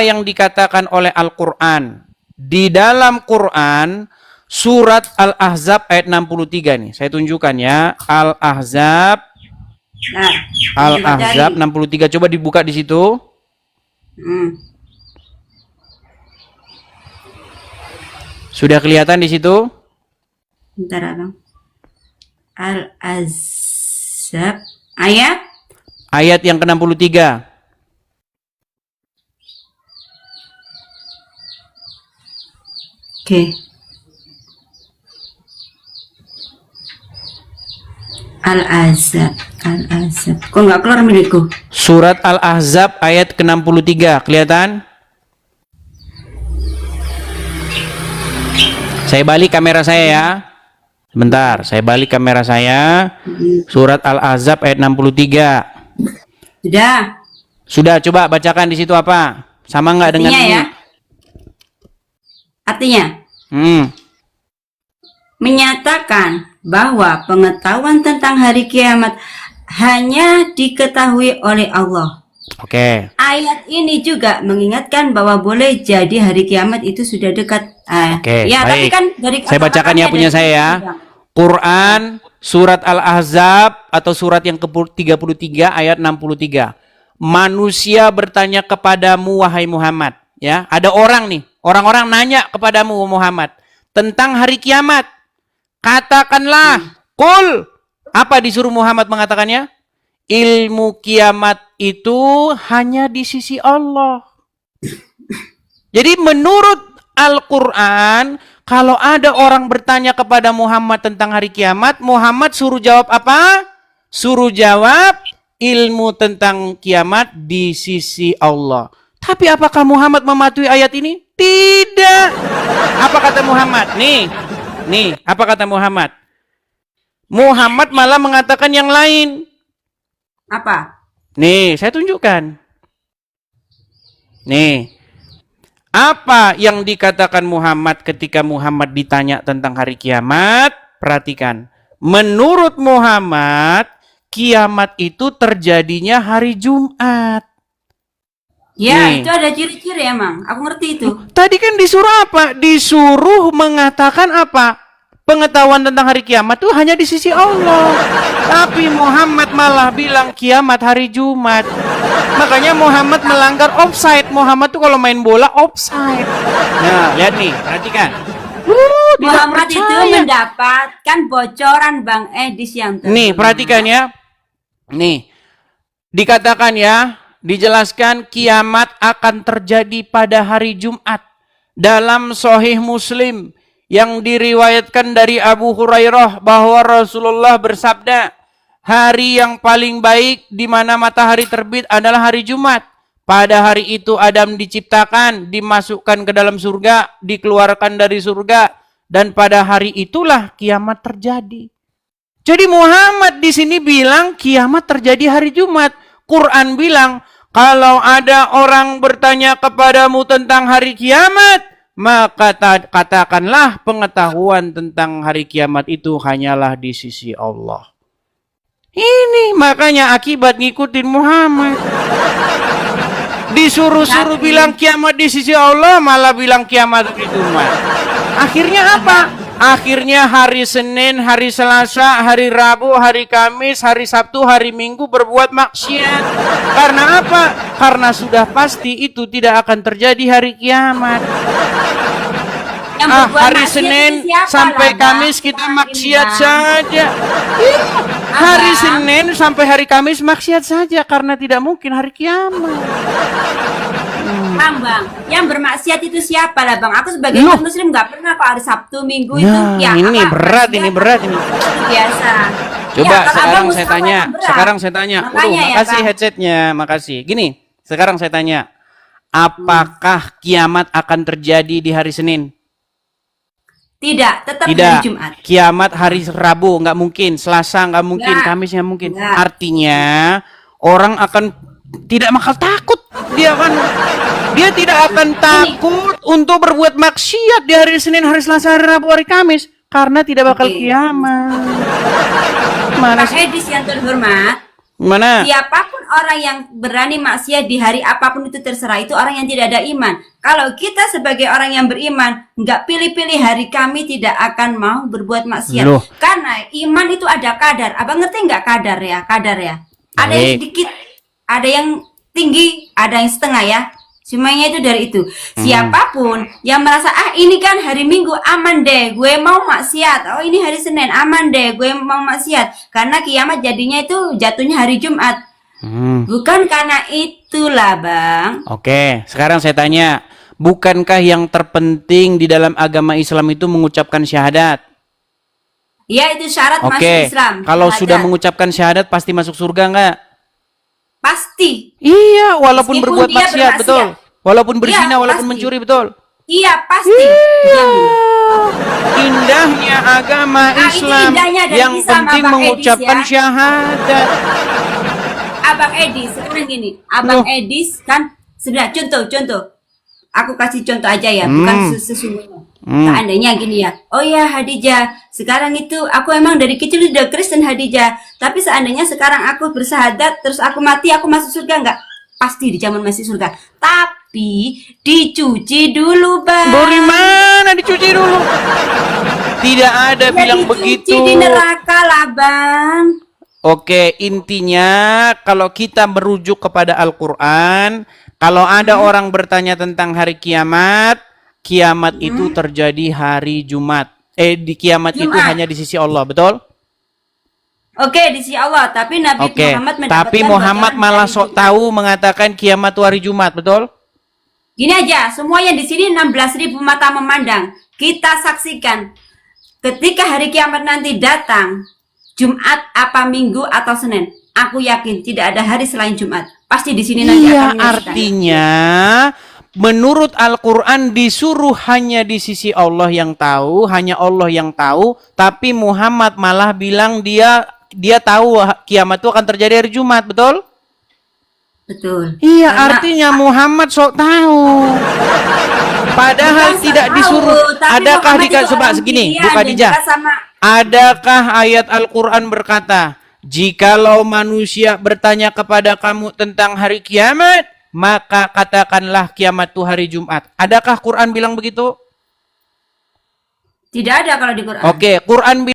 yang dikatakan oleh Al-Quran. Di dalam Quran, surat Al-Ahzab ayat 63 nih. Saya tunjukkan ya. Al-Ahzab. Nah, Al-Ahzab 63. Coba dibuka di situ. Sudah kelihatan di situ? Bentar, Abang. Al-Ahzab ayat yang ke-63. Oke. Al-Ahzab. Kok nggak keluar milikku? Surat Al-Ahzab ayat ke-63. Kelihatan? Saya balik kamera saya ya. Sebentar, saya balik kamera saya. Surat Al-Ahzab ayat 63. Sudah. Sudah, coba bacakan di situ apa? Sama nggak dengan Artinya ini? ya. Artinya menyatakan bahwa pengetahuan tentang hari kiamat hanya diketahui oleh Allah. Oke. Ayat ini juga mengingatkan bahwa boleh jadi hari kiamat itu sudah dekat. Oke, Ya, tapi baik. kan dari Saya bacakan ya punya saya ya. Quran surat Al-Ahzab atau surat yang ke-33 ayat 63. Manusia bertanya kepadamu wahai Muhammad, ya. Ada orang nih, orang-orang nanya kepadamu Muhammad tentang hari kiamat. Katakanlah, qul. Apa disuruh Muhammad mengatakannya? Ilmu kiamat itu hanya di sisi Allah. Jadi menurut Al-Quran, kalau ada orang bertanya kepada Muhammad tentang hari kiamat, Muhammad suruh jawab apa? Suruh jawab ilmu tentang kiamat di sisi Allah. Tapi apakah Muhammad mematuhi ayat ini? Tidak. Apa kata Muhammad? Nih, apa kata Muhammad? Muhammad malah mengatakan yang lain. Apa? Nih, saya tunjukkan. Nih. Apa yang dikatakan Muhammad ketika Muhammad ditanya tentang hari kiamat? Perhatikan. Menurut Muhammad, kiamat itu terjadinya hari Jumat. Ya, Nih. itu ada ciri-ciri emang. Aku ngerti itu. Tadi kan disuruh apa? Disuruh mengatakan apa? Pengetahuan tentang hari kiamat itu hanya di sisi Allah. Tapi Muhammad malah bilang kiamat hari Jumat. Makanya Muhammad melanggar offside. Muhammad tuh kalau main bola offside. Nah, lihat nih, perhatikan. Muhammad itu mendapatkan bocoran Bang Edis yang Nih, perhatikan ya. Nih, dikatakan ya, dijelaskan kiamat akan terjadi pada hari Jumat. Dalam Sahih Muslim yang diriwayatkan dari Abu Hurairah bahwa Rasulullah bersabda, hari yang paling baik di mana matahari terbit adalah hari Jumat. Pada hari itu Adam diciptakan, dimasukkan ke dalam surga, dikeluarkan dari surga, dan pada hari itulah kiamat terjadi. Jadi Muhammad di sini bilang kiamat terjadi hari Jumat. Quran bilang kalau ada orang bertanya kepadamu tentang hari kiamat, maka katakanlah pengetahuan tentang hari kiamat itu hanyalah di sisi Allah. Ini makanya akibat ngikutin Muhammad. Disuruh-suruh bilang kiamat di sisi Allah, malah bilang kiamat di Jumat. Akhirnya apa? Akhirnya hari Senin, hari Selasa, hari Rabu, hari Kamis, hari Sabtu, hari Minggu berbuat maksiat. Karena apa? Karena sudah pasti itu tidak akan terjadi hari kiamat. Hari Senin sampai Kamis kita maksiat saja. Hari Senin sampai hari Kamis maksiat saja karena tidak mungkin hari kiamat. Bang, yang bermaksiat itu siapa lah Bang? Aku sebagai umat Muslim nggak pernah kok hari Sabtu Minggu itu. Ya, ini berat, ini berat ini. Itu biasa. Coba Ya, sekarang saya tanya, Makanya ya, makasih Bang. headsetnya, makasih. Gini, sekarang saya tanya, apakah kiamat akan terjadi di hari Senin? Tidak, tetap Tidak. hari Jumat. Kiamat hari Rabu nggak mungkin, Selasa nggak mungkin, Nggak. Kamis nggak mungkin. Nggak. Artinya orang akan tidak bakal takut. Dia tidak akan takut untuk berbuat maksiat di hari Senin, hari Selasa, hari Rabu, hari Kamis karena tidak bakal kiamat. Mana Pak sih? Edis yang terhormat, Mana? Siapapun orang yang berani maksiat di hari apapun itu terserah, itu orang yang tidak ada iman. Kalau kita sebagai orang yang beriman, nggak pilih-pilih hari kami tidak akan mau berbuat maksiat. Loh. Karena iman itu ada kadar. Abang ngerti nggak kadar ya? Kadar ya. Ada yang Baik. sedikit, ada yang tinggi, ada yang setengah ya. Semuanya itu dari itu. Siapapun yang merasa ini kan hari Minggu aman deh, gue mau maksiat. Oh ini hari Senin aman deh, gue mau maksiat. Karena kiamat jadinya itu jatuhnya hari Jumat. Bukan karena itulah bang. Oke, sekarang saya tanya, bukankah yang terpenting di dalam agama Islam itu mengucapkan syahadat? Ya itu syarat masuk Oke, Islam. kalau Syahadat. sudah mengucapkan syahadat pasti masuk surga nggak? Pasti. Iya, walaupun Meskipun berbuat dia maksiat, bermaksiat. betul. Walaupun berzina, Iya, walaupun pasti. mencuri, betul. Iya pasti. Dijamin. Indahnya agama Nah, itu Islam indahnya dari yang Islam, penting Abang mengucapkan Edis, ya. syahadat. Abang Edis sekarang gini. Abang Edis kan sebenarnya contoh. Aku kasih contoh aja ya, bukan sesungguhnya. Seandainya gini ya. Oh ya Hadijah, sekarang itu aku emang dari kecil udah Kristen Hadijah. Tapi seandainya sekarang aku bersahadat, terus aku mati, aku masuk surga nggak? Pasti dijamin masuk surga. Tapi dicuci dulu, Bang. Dari mana dicuci dulu? Tidak ada Ya, bilang dicuci begitu. di neraka lah, Bang. Oke, intinya kalau kita merujuk kepada Al-Quran, kalau ada orang bertanya tentang hari kiamat, kiamat itu terjadi hari Jumat. Di kiamat itu Jumat. hanya di sisi Allah, betul? Oke, di sisi Allah, tapi Nabi Oke, Muhammad tapi mendapatkan Muhammad bocoran malah dari sok Jumat. tahu mengatakan kiamat itu hari Jumat, betul? Gini aja, semua yang di sini 16.000 mata memandang. Kita saksikan ketika hari kiamat nanti datang, Jumat apa Minggu atau Senin, aku yakin tidak ada hari selain Jumat. Pasti di sini nanti Iya, akan menyaksikan. artinya menurut Al-Quran disuruh hanya di sisi Allah yang tahu, hanya Allah yang tahu, tapi Muhammad malah bilang dia tahu kiamat itu akan terjadi hari Jumat, betul? Betul. Iya, Karena artinya Muhammad sok tahu. Padahal bukan tidak tahu, disuruh. tapi Adakah Muhammad di itu sebab orang segini, pilihan Bu dan Khadijah? juga sama. Adakah ayat Al-Quran berkata, jikalau manusia bertanya kepada kamu tentang hari kiamat, maka katakanlah kiamat itu hari Jumat. Adakah Quran bilang begitu? Tidak ada kalau di Quran. Oke, Quran